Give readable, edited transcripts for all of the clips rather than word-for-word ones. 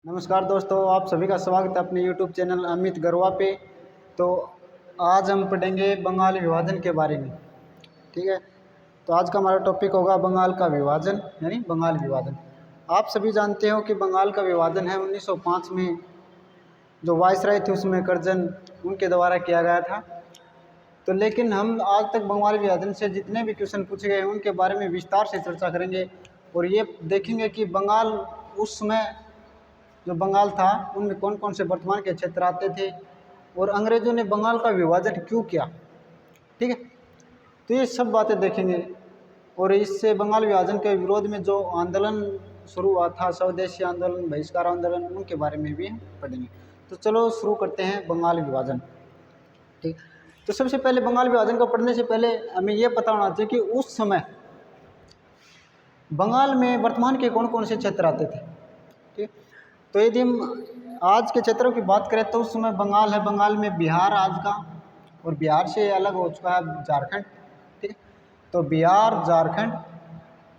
नमस्कार दोस्तों, आप सभी का स्वागत है अपने YouTube चैनल अमित गरवा पे। तो आज हम पढ़ेंगे बंगाल विभाजन के बारे में। ठीक है, तो आज का हमारा टॉपिक होगा बंगाल का विभाजन यानी बंगाल विभाजन। आप सभी जानते हो कि बंगाल का विभाजन है 1905 में जो वायसराय थे उसमें कर्जन उनके द्वारा किया गया था। तो लेकिन हम आज तक बंगाल विभाजन से जितने भी क्वेश्चन पूछे गए हैं उनके बारे में विस्तार से चर्चा करेंगे और ये देखेंगे कि बंगाल उस समय जो बंगाल था उनमें कौन कौन से वर्तमान के क्षेत्र आते थे और अंग्रेजों ने बंगाल का विभाजन क्यों किया। ठीक है, तो ये सब बातें देखेंगे और इससे बंगाल विभाजन के विरोध में जो आंदोलन शुरू हुआ था, स्वदेशी आंदोलन, बहिष्कार आंदोलन, उनके बारे में भी हम पढ़ेंगे। तो चलो शुरू करते हैं बंगाल विभाजन। ठीक, तो सबसे पहले बंगाल विभाजन को पढ़ने से पहले हमें ये पता होना चाहिए कि उस समय बंगाल में वर्तमान के कौन कौन से क्षेत्र आते थे। ठीक, तो यदि हम आज के क्षेत्रों की बात करें तो उस समय बंगाल है, बंगाल में बिहार आज का, और बिहार से अलग हो चुका है झारखंड। ठीक है, तो बिहार, झारखंड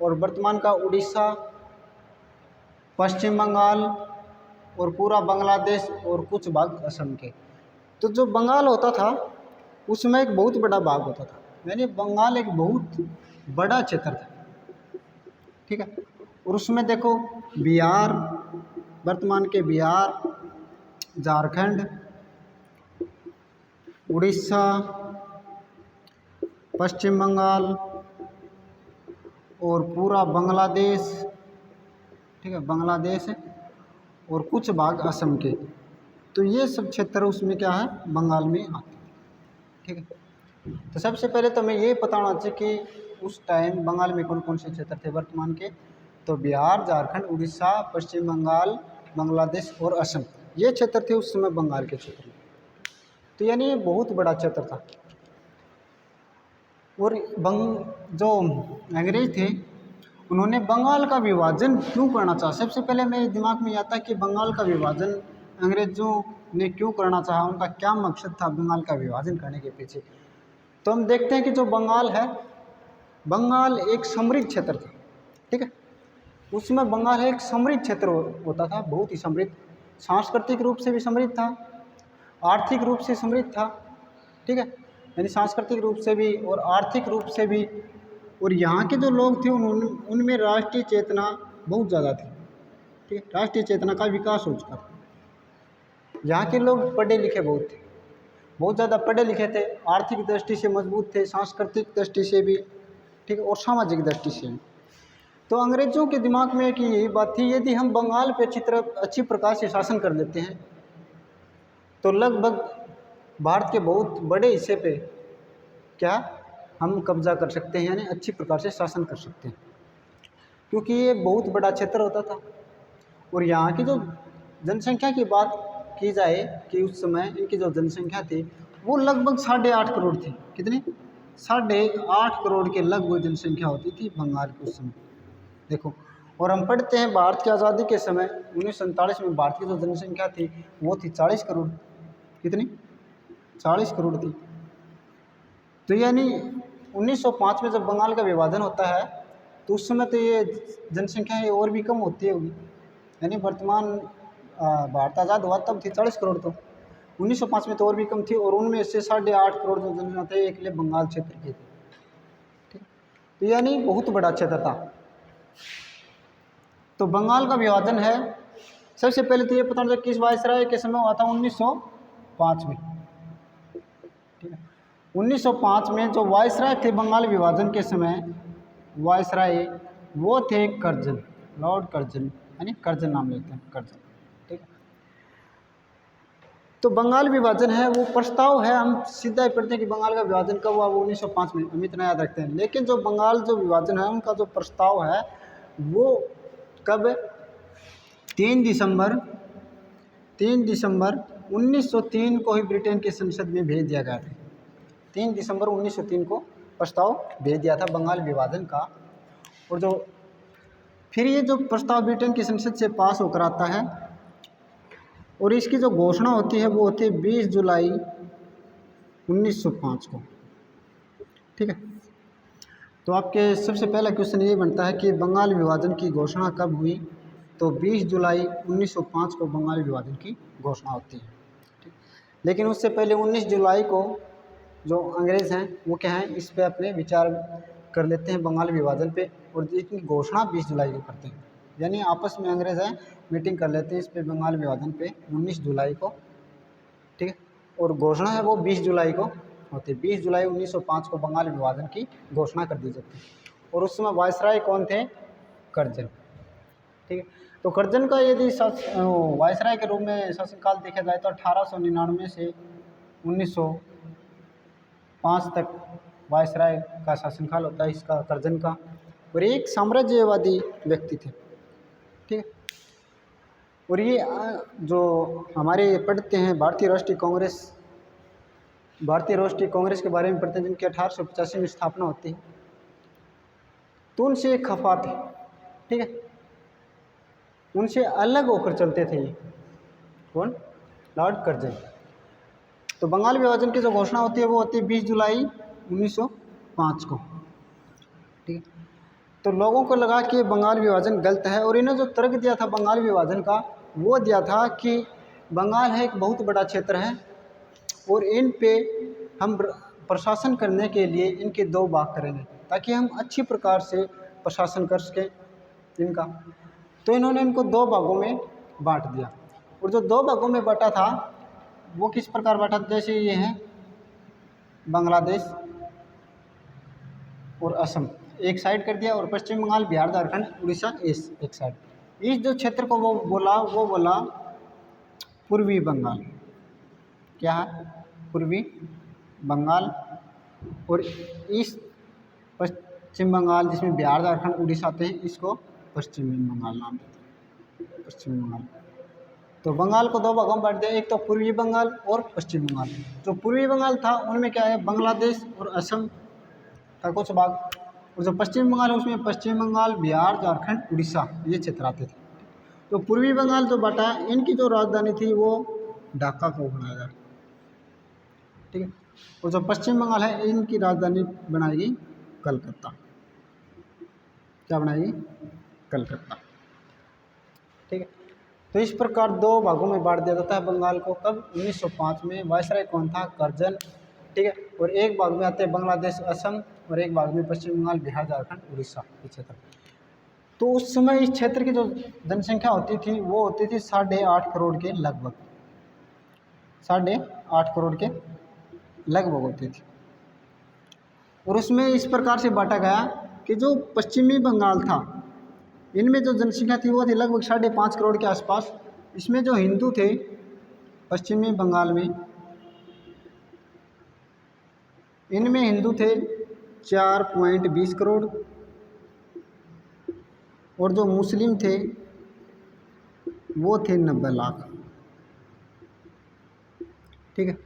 और वर्तमान का उड़ीसा, पश्चिम बंगाल और पूरा बांग्लादेश और कुछ भाग असम के। तो जो बंगाल होता था उसमें एक बहुत बड़ा भाग होता था, यानी बंगाल एक बहुत बड़ा क्षेत्र था। ठीक है, और उसमें देखो बिहार, वर्तमान के बिहार, झारखंड, उड़ीसा, पश्चिम बंगाल और पूरा बांग्लादेश। ठीक है, बांग्लादेश और कुछ भाग असम के। तो ये सब क्षेत्र उसमें क्या है, बंगाल में आते हैं। ठीक है, तो सबसे पहले तो हमें ये पता होना चाहिए कि उस टाइम बंगाल में कौन कौन से क्षेत्र थे वर्तमान के। तो बिहार, झारखंड, उड़ीसा, पश्चिम बंगाल, बांग्लादेश और असम, ये क्षेत्र थे उस समय बंगाल के क्षेत्र में। तो यानी ये बहुत बड़ा क्षेत्र था। और जो अंग्रेज थे उन्होंने बंगाल का विभाजन क्यों करना चाहा। सबसे पहले मेरे दिमाग में आता है कि बंगाल का विभाजन अंग्रेजों ने क्यों करना चाहा, उनका क्या मकसद था बंगाल का विभाजन करने के पीछे। तो हम देखते हैं कि जो बंगाल है, बंगाल एक समृद्ध क्षेत्र था। ठीक है, उसमें बंगाल एक समृद्ध क्षेत्र होता था, बहुत ही समृद्ध, सांस्कृतिक रूप से भी समृद्ध था, आर्थिक रूप से समृद्ध था। ठीक है, यानी सांस्कृतिक रूप से भी और आर्थिक रूप से भी। और यहाँ के जो लोग थे उनमें राष्ट्रीय चेतना बहुत ज़्यादा थी। ठीक है, राष्ट्रीय चेतना का विकास हो चुका था। यहाँ के लोग पढ़े लिखे बहुत थे, बहुत ज़्यादा पढ़े लिखे थे, आर्थिक दृष्टि से मजबूत थे, सांस्कृतिक दृष्टि से भी। ठीक है, और सामाजिक दृष्टि से भी। तो अंग्रेजों के दिमाग में कि यही बात थी, यदि हम बंगाल पे अच्छी प्रकार से शासन कर लेते हैं तो लगभग भारत के बहुत बड़े हिस्से पे क्या हम कब्जा कर सकते हैं, यानी अच्छी प्रकार से शासन कर सकते हैं, क्योंकि ये बहुत बड़ा क्षेत्र होता था। और यहाँ की जो जनसंख्या की बात की जाए कि उस समय इनकी जो जनसंख्या थी वो लगभग 8.5 करोड़ थी। कितनी? 8.5 करोड़ के लगभग जनसंख्या होती थी बंगाल के उस समय। देखो, और हम पढ़ते हैं भारत की आज़ादी के समय 1947 में भारत की जो जनसंख्या थी वो थी 40 करोड़। कितनी? 40 करोड़ थी। तो यानी 1905 में जब बंगाल का विभाजन होता है तो उस समय तो ये जनसंख्या ये और भी कम होती होगी, यानी वर्तमान भारत आज़ाद हुआ तब थी 40 करोड़, तो 1905 में तो और भी कम थी। और उनमें से 8.5 करोड़ जो जनसंख्या थे एक लिए बंगाल क्षेत्र की थी। ठीक, तो यानी बहुत बड़ा क्षेत्र था। तो बंगाल का विभाजन है, सबसे पहले तो ये पता चला किस वायसराय के समय हुआ था, 1905 में। ठीक है, 1905 में जो वायसराय थे बंगाल विभाजन के समय, वायसराय वो थे कर्जन, लॉर्ड कर्जन, यानी कर्जन नाम लेते हैं, कर्जन। ठीक है, तो बंगाल विभाजन है वो प्रस्ताव है, हम सीधा ही पढ़ते हैं कि बंगाल का विभाजन कब हुआ, वो 1905 में, हम इतना याद रखते हैं। लेकिन जो बंगाल जो विभाजन है उनका जो प्रस्ताव है वो कब? 3 दिसंबर 1903 को ही ब्रिटेन की संसद में भेज दिया गया था। 3 दिसंबर 1903 को प्रस्ताव भेज दिया था बंगाल विभाजन का। और जो फिर ये जो प्रस्ताव ब्रिटेन की संसद से पास होकर आता है और इसकी जो घोषणा होती है वो होती है 20 जुलाई 1905 को। ठीक है, तो आपके सबसे पहला क्वेश्चन ये बनता है कि बंगाल विभाजन की घोषणा कब हुई। तो 20 जुलाई 1905 को बंगाल विभाजन की घोषणा होती है। ठीक, लेकिन उससे पहले 19 जुलाई को जो अंग्रेज़ हैं वो क्या हैं, इस पे अपने विचार कर लेते हैं बंगाल विभाजन पे, और इसकी घोषणा 20 जुलाई को करते हैं। यानी आपस में अंग्रेज़ हैं मीटिंग कर लेते हैं इस पे बंगाल विभाजन पे 19 जुलाई को। ठीक है, और घोषणा है वो 20 जुलाई को होती है। 20 जुलाई 1905 को बंगाल विभाजन की घोषणा कर दी जाती है। और उस समय वायसराय कौन थे? करजन। ठीक है, तो करजन का यदि वायसराय के रूप में शासनकाल देखा जाए तो 1899 से 1905 तक वायसराय का शासनकाल होता है इसका, करजन का। और एक साम्राज्यवादी व्यक्ति थे। ठीक है, और ये जो हमारे पढ़ते हैं भारतीय राष्ट्रीय कांग्रेस के बारे में पढ़ते हैं, जिनकी 1885 में स्थापना होती है, तो उनसे एक खफा थे। ठीक है, उनसे अलग होकर चलते थे ये। कौन? Lord Curzon. तो बंगाल विभाजन की जो घोषणा होती है वो होती है 20 जुलाई 1905 को। ठीक है, तो लोगों को लगा कि बंगाल विभाजन गलत है, और इन्हें जो तर्क दिया था बंगाल विभाजन का वो दिया था कि बंगाल है एक बहुत बड़ा क्षेत्र है, और इन पे हम प्रशासन करने के लिए इनके 2 भाग करेंगे ताकि हम अच्छी प्रकार से प्रशासन कर सकें इनका। तो इन्होंने इनको 2 भागों में बांट दिया, और जो 2 भागों में बांटा था वो किस प्रकार बांटा, जैसे ये हैं बांग्लादेश और असम एक साइड कर दिया, और पश्चिम बंगाल, बिहार, झारखंड, उड़ीसा एक साइड। इस जो क्षेत्र को वो बोला पूर्वी बंगाल। क्या है? पूर्वी बंगाल। और इस पश्चिम बंगाल जिसमें बिहार, झारखंड, उड़ीसा आते हैं, इसको पश्चिमी बंगाल नाम देते हैं, पश्चिमी बंगाल। तो बंगाल को 2 भागों में बांट दिया, एक तो पूर्वी बंगाल और पश्चिम बंगाल। जो पूर्वी बंगाल था उनमें क्या है, बांग्लादेश और असम का कुछ भाग, और जो पश्चिम बंगाल है उसमें पश्चिम बंगाल, बिहार, झारखंड, उड़ीसा ये क्षेत्र आते थे। तो पूर्वी बंगाल जो बांटा है, इनकी जो राजधानी थी वो ढाका को बनाया गया। ठीक है, और जो पश्चिम बंगाल है इनकी राजधानी बनाएगी कलकत्ता। क्या बनाएगी? कलकत्ता। ठीक है, तो इस प्रकार 2 भागों में बांट दिया जाता है बंगाल को। कब? 1905 में। वायसराय कौन था? करजन। ठीक है, और एक भाग में आते हैं बांग्लादेश, असम, और एक भाग में पश्चिम बंगाल, बिहार, झारखंड, उड़ीसा ये क्षेत्र। तो उस समय इस क्षेत्र की जो जनसंख्या होती थी वो होती थी 8.5 करोड़ के लगभग, 8.5 करोड़ के लगभग होती थी। और उसमें इस प्रकार से बांटा गया कि जो पश्चिमी बंगाल था इनमें जो जनसंख्या थी वो थी लगभग 5.5 करोड़ के आसपास। इसमें जो हिंदू थे पश्चिमी बंगाल में, इनमें हिंदू थे 4.20 करोड़, और जो मुस्लिम थे वो थे 90 लाख। ठीक है,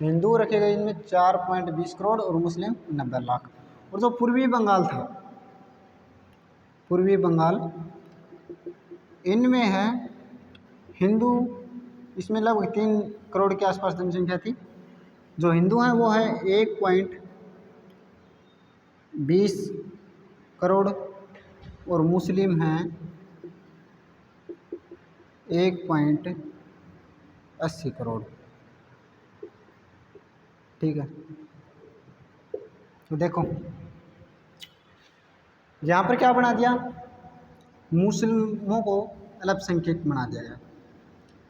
हिंदू रखे गए इनमें 4.20 करोड़ और मुस्लिम 90 लाख। और जो पूर्वी बंगाल था, पूर्वी बंगाल, इनमें है हिंदू, इसमें लगभग 3 करोड़ के आसपास जनसंख्या थी। जो हिंदू हैं वो है 1.20 करोड़, और मुस्लिम हैं 1.80 करोड़। ठीक है, तो देखो यहाँ पर क्या बना दिया, मुस्लिमों को अल्पसंख्यक बना दिया गया।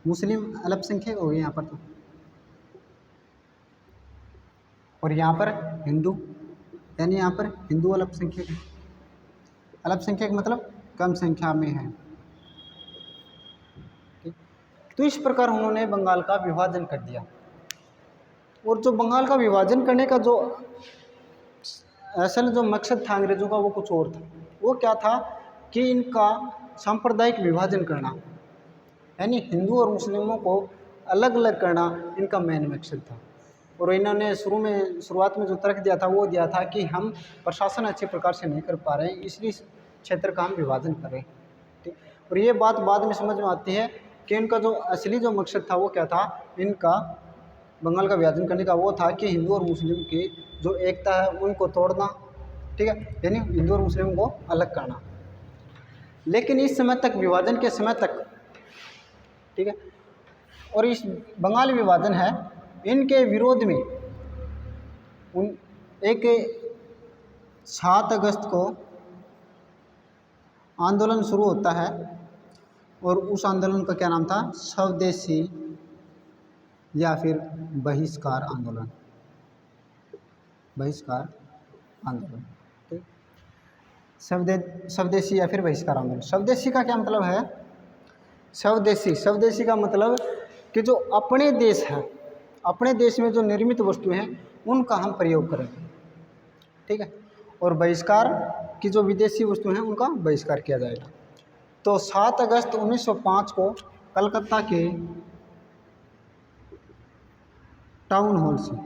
मुस्लिम अल्पसंख्यक हो गए यहाँ पर तो, और यहाँ पर हिंदू, यानी यहाँ पर हिंदू अल्पसंख्यक। अल्पसंख्यक मतलब कम संख्या में है। ठीक, तो इस प्रकार उन्होंने बंगाल का विभाजन कर दिया। और जो बंगाल का विभाजन करने का जो असल जो मकसद था अंग्रेज़ों का वो कुछ और था। वो क्या था कि इनका सांप्रदायिक विभाजन करना, यानी हिंदू और मुस्लिमों को अलग अलग करना इनका मेन मकसद था। और इन्होंने शुरुआत में जो तर्क दिया था वो दिया था कि हम प्रशासन अच्छे प्रकार से नहीं कर पा रहे हैं, इसलिए क्षेत्र का हम विभाजन कर रहे हैं। ठीक, और ये बात बाद में समझ में आती है कि इनका जो असली जो मकसद था वो क्या था, इनका बंगाल का विभाजन करने का वो था कि हिंदू और मुस्लिम की जो एकता है उनको तोड़ना। ठीक है, यानी हिंदू और मुस्लिम को अलग करना। लेकिन इस समय तक, विभाजन के समय तक, ठीक है, और इस बंगाल विभाजन है, इनके विरोध में उन एक 7 अगस्त को आंदोलन शुरू होता है, और उस आंदोलन का क्या नाम था? स्वदेशी या फिर बहिष्कार आंदोलन। बहिष्कार आंदोलन, ठीक। स्वदेशी या फिर बहिष्कार आंदोलन। स्वदेशी का क्या मतलब है? स्वदेशी का मतलब कि जो अपने देश है, अपने देश में जो निर्मित वस्तुएं हैं उनका हम प्रयोग करेंगे, ठीक है। और बहिष्कार की जो विदेशी वस्तुएं हैं उनका बहिष्कार किया जाएगा। तो 7 अगस्त 1905 को कलकत्ता के टाउन हॉल से,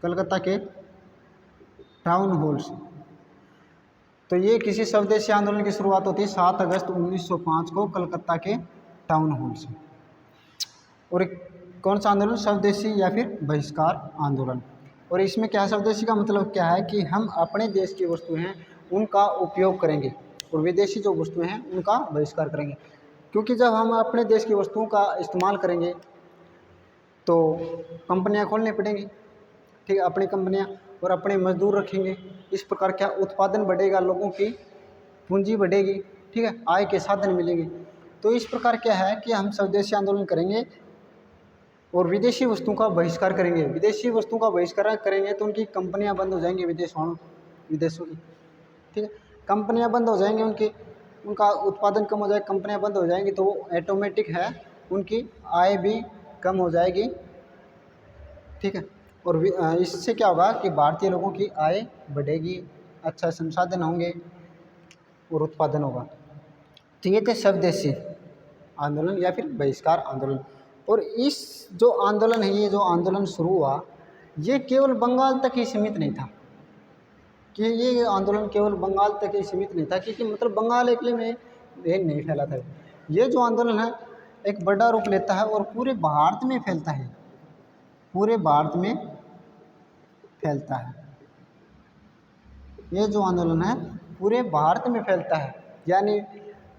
कलकत्ता के टाउन हॉल से, तो ये किसी स्वदेशी आंदोलन की शुरुआत होती है 7 अगस्त 1905 को कलकत्ता के टाउन हॉल से। और कौन सा आंदोलन? स्वदेशी या फिर बहिष्कार आंदोलन। और इसमें क्या है? स्वदेशी का मतलब क्या है कि हम अपने देश की वस्तुएं हैं उनका उपयोग करेंगे, और विदेशी जो वस्तुएं हैं उनका बहिष्कार करेंगे। क्योंकि जब हम अपने देश की वस्तुओं का इस्तेमाल करेंगे तो कंपनियां खोलनी पड़ेंगी, ठीक है, अपनी कंपनियां, और अपने मजदूर रखेंगे। इस प्रकार क्या उत्पादन बढ़ेगा, लोगों की पूंजी बढ़ेगी, ठीक है, आय के साधन मिलेंगे। तो इस प्रकार क्या है कि हम स्वदेशी आंदोलन करेंगे और विदेशी वस्तुओं का बहिष्कार करेंगे। विदेशी वस्तुओं का बहिष्कार करेंगे तो उनकी कंपनियां बंद हो जाएंगी, विदेशों की, ठीक है, कंपनियां बंद हो जाएंगी, उनका उत्पादन कम हो जाएगा, कंपनियां बंद हो जाएंगी, तो वो ऑटोमेटिक है उनकी आय भी कम हो जाएगी, ठीक है। और इससे क्या होगा कि भारतीय लोगों की आय बढ़ेगी, अच्छा संसाधन होंगे और उत्पादन होगा। तो ये थे स्वदेशी आंदोलन या फिर बहिष्कार आंदोलन। और इस जो आंदोलन है, ये जो आंदोलन शुरू हुआ, ये केवल बंगाल तक ही सीमित नहीं था, कि ये आंदोलन केवल बंगाल तक ही सीमित नहीं था, क्योंकि मतलब बंगाल अकेले में ये नहीं फैला था। ये जो आंदोलन है एक बड़ा रूप लेता है और पूरे भारत में फैलता है, पूरे भारत में फैलता है। ये जो आंदोलन है पूरे भारत में फैलता है, यानी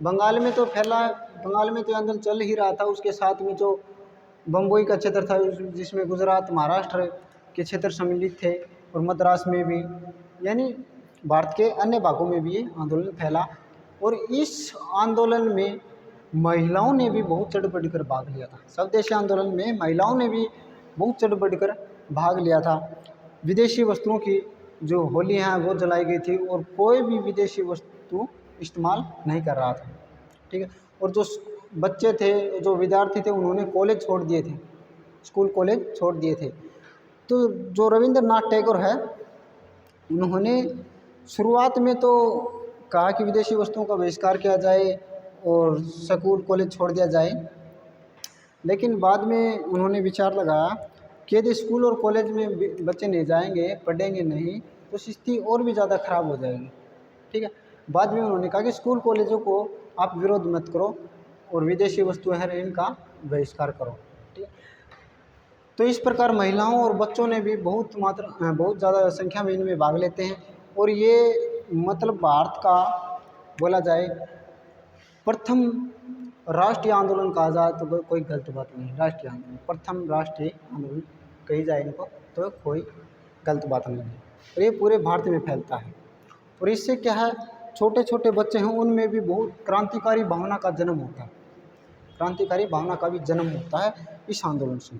बंगाल में तो फैला, बंगाल में तो आंदोलन चल ही रहा था, उसके साथ में जो बम्बई का क्षेत्र था जिसमें गुजरात, महाराष्ट्र के क्षेत्र सम्मिलित थे, और मद्रास में भी, यानी भारत के अन्य भागों में भी ये आंदोलन फैला। और इस आंदोलन में महिलाओं ने भी बहुत चढ़ बढ़ कर भाग लिया था। स्वदेशी आंदोलन में महिलाओं ने भी बहुत चढ़ बढ़ कर भाग लिया था। विदेशी वस्तुओं की जो होली है वो जलाई गई थी, और कोई भी विदेशी वस्तु इस्तेमाल नहीं कर रहा था, ठीक है। और जो बच्चे थे, जो विद्यार्थी थे, उन्होंने कॉलेज छोड़ दिए थे, स्कूल कॉलेज छोड़ दिए थे। तो जो रविंद्रनाथ टैगोर है, उन्होंने शुरुआत में तो कहा कि विदेशी वस्तुओं का बहिष्कार किया जाए और स्कूल कॉलेज छोड़ दिया जाए, लेकिन बाद में उन्होंने विचार लगाया कि यदि स्कूल और कॉलेज में बच्चे नहीं जाएंगे, पढ़ेंगे नहीं, तो स्थिति और भी ज़्यादा खराब हो जाएगी, ठीक है। बाद में उन्होंने कहा कि स्कूल कॉलेजों को आप विरोध मत करो और विदेशी वस्तुएं हैं इनका बहिष्कार करो, ठीक है। तो इस प्रकार महिलाओं और बच्चों ने भी बहुत ज़्यादा संख्या में इनमें भाग लेते हैं। और ये मतलब भारत का बोला जाए प्रथम राष्ट्रीय आंदोलन कहा जाए तो कोई गलत बात नहीं। राष्ट्रीय आंदोलन, प्रथम राष्ट्रीय आंदोलन कही जाए इनको तो कोई गलत बात नहीं है। और ये पूरे भारत में फैलता है, और इससे क्या है, छोटे छोटे बच्चे हैं उनमें भी बहुत क्रांतिकारी भावना का जन्म होता है, क्रांतिकारी भावना का भी जन्म होता है इस आंदोलन से,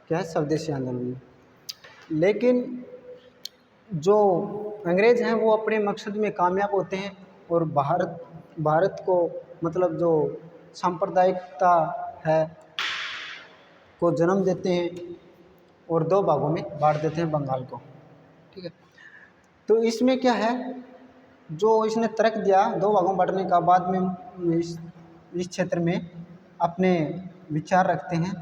क्या है, स्वदेशी आंदोलन में। लेकिन जो अंग्रेज हैं वो अपने मकसद में कामयाब होते हैं और भारत को मतलब जो सांप्रदायिकता है को जन्म देते हैं और 2 भागों में बांट देते हैं बंगाल को, ठीक है। तो इसमें क्या है, जो इसने तर्क दिया 2 भागों में बांटने का, बाद में इस क्षेत्र में अपने विचार रखते हैं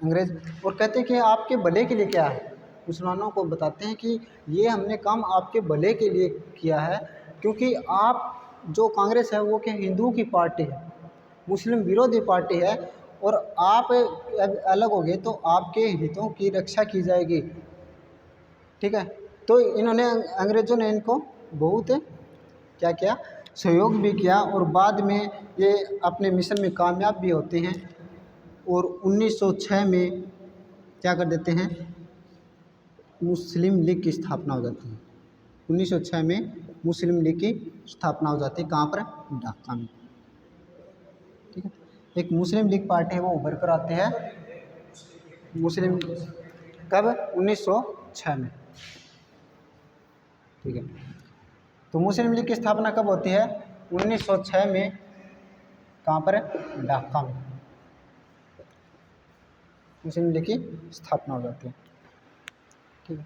अंग्रेज, और कहते हैं कि आपके भले के लिए क्या है। मुसलमानों को बताते हैं कि ये हमने काम आपके भले के लिए किया है, क्योंकि आप जो कांग्रेस है वो क्या हिंदुओं की पार्टी है, मुस्लिम विरोधी पार्टी है, और आप अलग हो गए तो आपके हितों की रक्षा की जाएगी, ठीक है। तो इन्होंने, अंग्रेज़ों ने इनको बहुत क्या किया, सहयोग भी किया और बाद में ये अपने मिशन में कामयाब भी होते हैं और 1906 में क्या कर देते हैं, मुस्लिम लीग की स्थापना हो जाती है। 1906 में मुस्लिम लीग की स्थापना हो जाती है, कहाँ पर, ढाका में। ठीक है, एक मुस्लिम लीग पार्टी है वो उभर कर आते हैं मुस्लिम, कब, 1906 में। ठीक है, तो मुस्लिम लीग की स्थापना कब होती है, 1906 में, कहाँ पर, ढाका में मुस्लिम लीग की स्थापना हो जाती है। ठीक है,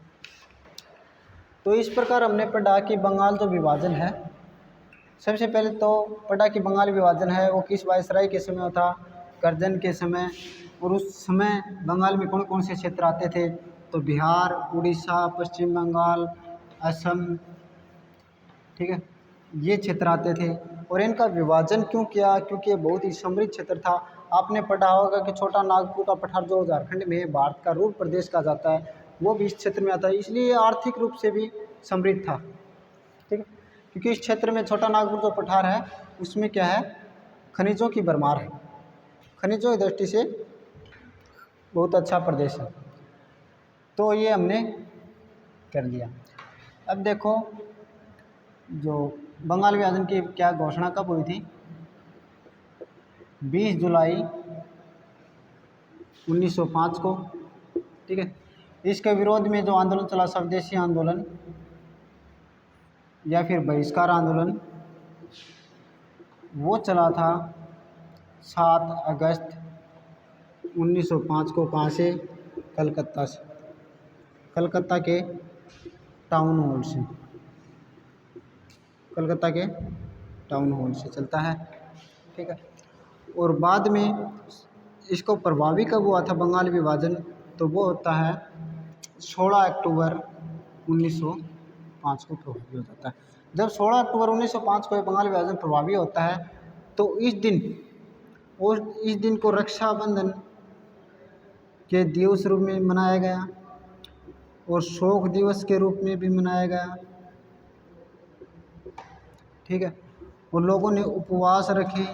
तो इस प्रकार हमने पढ़ा कि बंगाल जो विभाजन है, सबसे पहले तो पढ़ा कि बंगाल विभाजन है वो किस वायसराय के समय था, करजन के समय। और उस समय बंगाल में कौन कौन से क्षेत्र आते थे, तो बिहार, उड़ीसा, पश्चिम बंगाल, असम, ठीक है, ये क्षेत्र आते थे। और इनका विभाजन क्यों किया, क्योंकि ये बहुत ही समृद्ध क्षेत्र था। आपने पढ़ा होगा कि छोटा नागपुर का पठार जो झारखंड में भारत का रूर प्रदेश कहा जाता है, वो भी इस क्षेत्र में आता है, इसलिए आर्थिक रूप से भी समृद्ध था। ठीक है, क्योंकि इस क्षेत्र में छोटा नागपुर जो पठार है उसमें क्या है, खनिजों की भरमार है, खनिजों की दृष्टि से बहुत अच्छा प्रदेश है। तो ये हमने कर लिया। अब देखो जो बंगाल विभाजन की क्या घोषणा कब हुई थी, 20 जुलाई 1905 को। ठीक है, इसके विरोध में जो आंदोलन चला, स्वदेशी आंदोलन या फिर बहिष्कार आंदोलन, वो चला था 7 अगस्त 1905 को। कहाँ से, कलकत्ता से, कलकत्ता के टाउन हॉल से, कलकत्ता के टाउन हॉल से चलता है। ठीक है, और बाद में इसको प्रभावी कब हुआ था बंगाल विभाजन, तो वो होता है 16 अक्टूबर 1905 को प्रभावी हो जाता है। जब 16 अक्टूबर 1905 को बंगाल विभाजन प्रभावी होता है तो इस दिन, और इस दिन को रक्षाबंधन के दिवस रूप में मनाया गया और शोक दिवस के रूप में भी मनाया गया। ठीक है, और लोगों ने उपवास रखे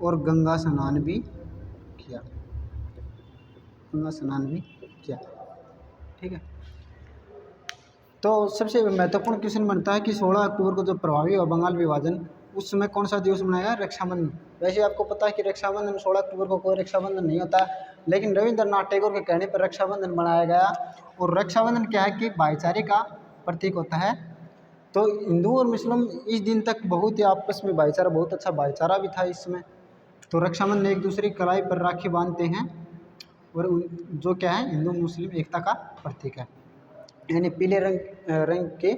और गंगा स्नान भी किया, गंगा स्नान भी किया। ठीक है, तो सबसे महत्वपूर्ण क्वेश्चन बनता है कि 16 अक्टूबर को जब प्रभावी हुआ बंगाल विभाजन, उस समय कौन सा दिवस मनाया, रक्षाबंधन। वैसे आपको पता है कि रक्षाबंधन 16 अक्टूबर को कोई रक्षाबंधन नहीं होता, लेकिन रविंद्रनाथ टैगोर के कहने पर रक्षाबंधन मनाया गया। और रक्षाबंधन क्या है कि भाईचारे का प्रतीक होता है। तो हिंदू और मुस्लिम इस दिन तक बहुत ही आपस में भाईचारा, बहुत अच्छा भाईचारा भी था इस समय। तो रक्षाबंधन एक दूसरे की कलाई पर राखी बांधते हैं और जो क्या है, हिंदू मुस्लिम एकता का प्रतीक है, यानी पीले रंग के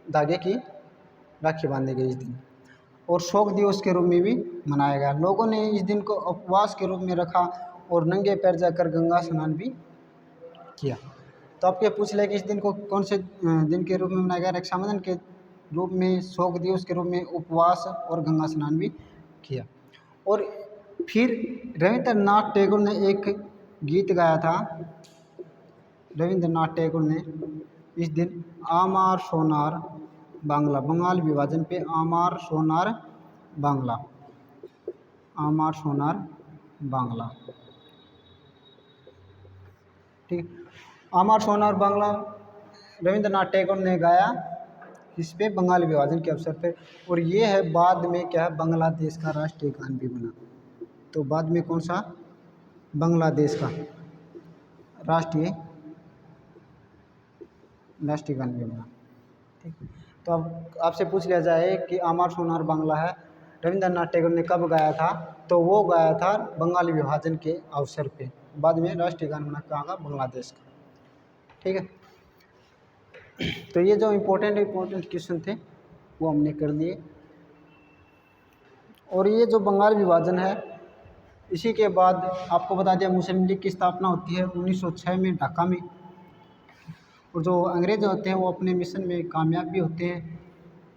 धागे की राखी बांधी गई इस दिन। और शोक दिवस के रूप में भी मनाया गया। लोगों ने इस दिन को उपवास के रूप में रखा और नंगे पैर जाकर गंगा स्नान भी किया। तो आप ये पूछ ले कि इस दिन को कौन से दिन के रूप में मनाया गया, रक्षाबंधन के रूप में, शोक दिवस के रूप में, उपवास और गंगा स्नान भी किया। और फिर रविंद्रनाथ टैगोर ने एक गीत गाया था, रविंद्रनाथ टैगोर ने इस दिन आमार सोनार बांग्ला, बंगाल विभाजन पे आमार सोनार बांग्ला, आमार सोनार बांग्ला। ठीक, आमार सोनार बांग्ला रविंद्रनाथ टैगोर ने गाया इस पे बंगाल विभाजन के अवसर पे। और ये है बाद में क्या है, बांग्लादेश का राष्ट्रीय गान भी बना। तो बाद में कौन सा, बांग्लादेश का राष्ट्रीय गान भी बना। ठीक, तो अब आपसे पूछ लिया जाए कि आमार सोनार बांग्ला है, रविंद्रनाथ टैगोर ने कब गाया था, तो वो गाया था बंगाल विभाजन के अवसर पे। बाद में राष्ट्रीय गान बना कहाँ का, बांग्लादेश का। ठीक है, तो ये जो इम्पोर्टेंट क्वेश्चन थे वो हमने कर लिए। और ये जो बंगाल विभाजन है, इसी के बाद आपको बता दिया मुस्लिम लीग की स्थापना होती है 1906 में ढाका में। और जो अंग्रेज होते हैं वो अपने मिशन में कामयाब भी होते हैं।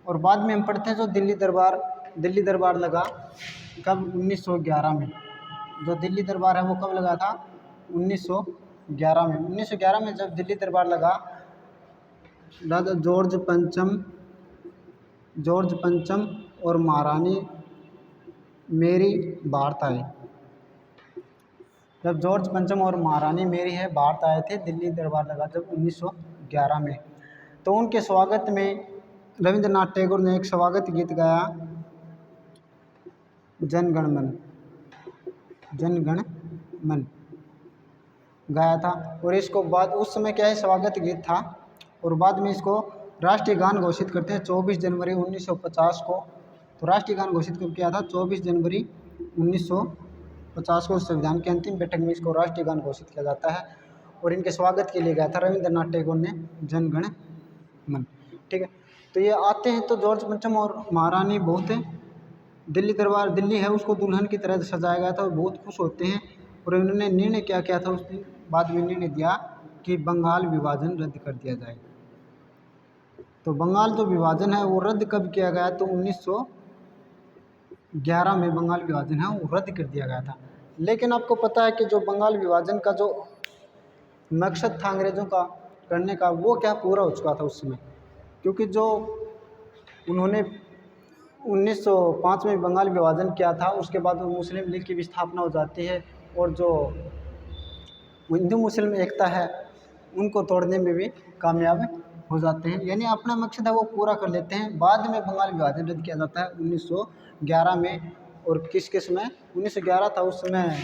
और बाद में हम पढ़ते हैं जो दिल्ली दरबार लगा कब, 1911 में। जो दिल्ली दरबार है वो कब लगा था, 1911 में। 1911 में जब दिल्ली दरबार लगा, राजा जॉर्ज पंचम जॉर्ज पंचम और महारानी मेरी भारत आए। जब जॉर्ज पंचम और महारानी मेरी है भारत आए थे, दिल्ली दरबार लगा जब 1911 में, तो उनके स्वागत में रविंद्रनाथ टैगोर ने एक स्वागत गीत गाया, जन गण मन, जन गण मन गाया था। और इसको बाद उस समय क्या है, स्वागत गीत था, और बाद में इसको राष्ट्रीय गान घोषित करते हैं 24 जनवरी 1950 को। तो राष्ट्रीय गान घोषित कब किया था? 24 जनवरी 1950 को संविधान की अंतिम बैठक में इसको राष्ट्रीय गान घोषित किया जाता है। और इनके स्वागत के लिए गाया था रविंद्रनाथ टैगोर ने जन गण मन। ठीक है, तो ये आते हैं तो जॉर्ज पंचम और महारानी बहुत दिल्ली दरबार, दिल्ली है उसको दुल्हन की तरह सजाया गया था और बहुत खुश होते हैं। और इन्होंने निर्णय क्या किया था, उस दिन बाद में निर्णय दिया कि बंगाल विभाजन रद्द कर दिया जाए। तो बंगाल जो विभाजन है वो रद्द कब किया गया? तो 1911 में बंगाल विभाजन है वो रद्द कर दिया गया था। लेकिन आपको पता है कि जो बंगाल विभाजन का जो मकसद था अंग्रेज़ों का करने का, वो क्या पूरा हो चुका था उस समय, क्योंकि जो उन्होंने 1905 में बंगाल विभाजन किया था, उसके बाद मुस्लिम लीग की भी स्थापना हो जाती है और जो हिंदू मुस्लिम एकता है उनको तोड़ने में भी कामयाब हो जाते हैं, यानी अपना मकसद है वो पूरा कर लेते हैं। बाद में बंगाल विभाजन रद्द किया जाता है 1911 में। और किस समय 1911 था, उस समय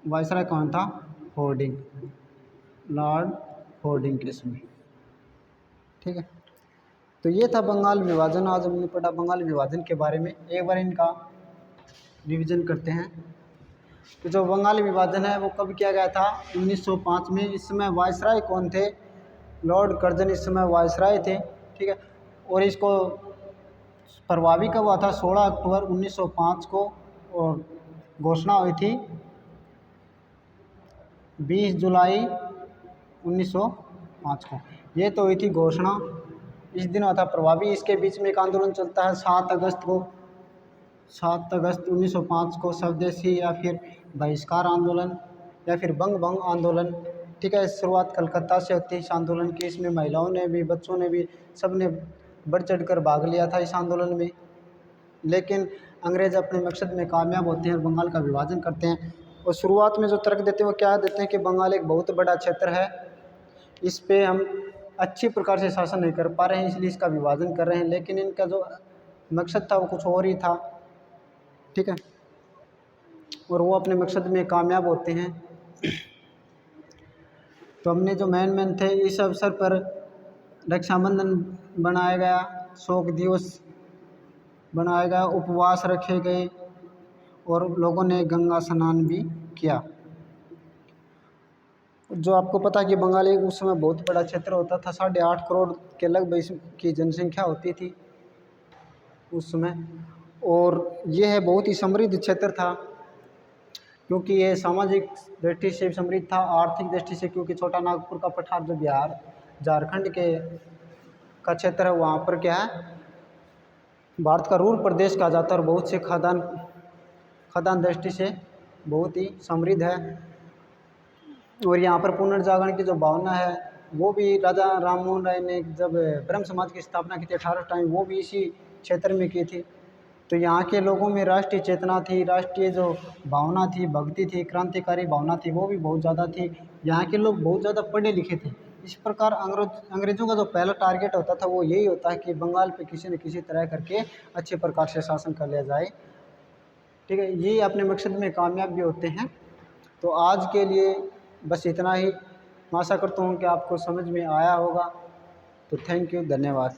वायसराय कौन था? होर्डिंग, लॉर्ड होर्डिंग के समय। ठीक है, तो ये था बंगाल विभाजन। आज हमने पढ़ा बंगाल विभाजन के बारे में। एक बार इनका रिवीजन करते हैं। तो जो बंगाल विभाजन है वो कब किया गया था? 1905 में। इस समय वायसराय कौन थे? लॉर्ड कर्जन इस समय वायसराय थे। ठीक है, और इसको प्रभावी कब हुआ था? 16 अक्टूबर 1905 को, और घोषणा हुई थी 20 जुलाई 1905 को। ये तो हुई थी घोषणा, इस दिन हुआ था प्रभावी। इसके बीच में एक आंदोलन चलता है 7 अगस्त को, 7 अगस्त 1905 को स्वदेशी या फिर बहिष्कार आंदोलन या फिर बंग भंग आंदोलन। ठीक है, शुरुआत कलकत्ता से होती है इस आंदोलन की। इसमें महिलाओं ने भी, बच्चों ने भी, सब ने बढ़ चढ़ कर भाग लिया था इस आंदोलन में। लेकिन अंग्रेज अपने मकसद में कामयाब होते हैं और बंगाल का विभाजन करते हैं। और शुरुआत में जो तर्क देते हैं वो क्या देते हैं कि बंगाल एक बहुत बड़ा क्षेत्र है, इस पे हम अच्छी प्रकार से शासन नहीं कर पा रहे हैं, इसलिए इसका विभाजन कर रहे हैं। लेकिन इनका जो मकसद था वो कुछ और ही था। ठीक है, और वो अपने मकसद में कामयाब होते हैं। तो हमने जो मेन थे, इस अवसर पर रक्षाबंधन बनाया गया, शोक दिवस बनाया गया, उपवास रखे गए और लोगों ने गंगा स्नान भी किया। जो आपको पता है कि बंगाल एक उस समय बहुत बड़ा क्षेत्र होता था, 8.5 करोड़ के लगभग इसकी जनसंख्या होती थी उस समय। और ये है बहुत ही समृद्ध क्षेत्र था, क्योंकि ये सामाजिक दृष्टि से समृद्ध था, आर्थिक दृष्टि से, क्योंकि छोटा नागपुर का पठार जो बिहार झारखंड के का क्षेत्र है, वहाँ पर क्या है, भारत का रूर प्रदेश कहा जाता है और बहुत से खदान दृष्टि से बहुत ही समृद्ध है। और यहाँ पर पुनर्जागरण की जो भावना है वो भी राजा राम मोहन राय ने जब ब्रह्म समाज की स्थापना की थी 18 टाइम, वो भी इसी क्षेत्र में की थी। तो यहाँ के लोगों में राष्ट्रीय चेतना थी, राष्ट्रीय जो भावना थी, भक्ति थी, क्रांतिकारी भावना थी, वो भी बहुत ज़्यादा थी। यहाँ के लोग बहुत ज़्यादा पढ़े लिखे थे। इस प्रकार अंग्रेज़ों का जो पहला टारगेट होता था वो यही होता है कि बंगाल पे किसी न किसी तरह करके अच्छे प्रकार से शासन कर लिया जाए। ठीक है, ये अपने मकसद में कामयाब भी होते हैं। तो आज के लिए बस इतना ही। मैं आशा करता हूँ कि आपको समझ में आया होगा। तो थैंक यू, धन्यवाद।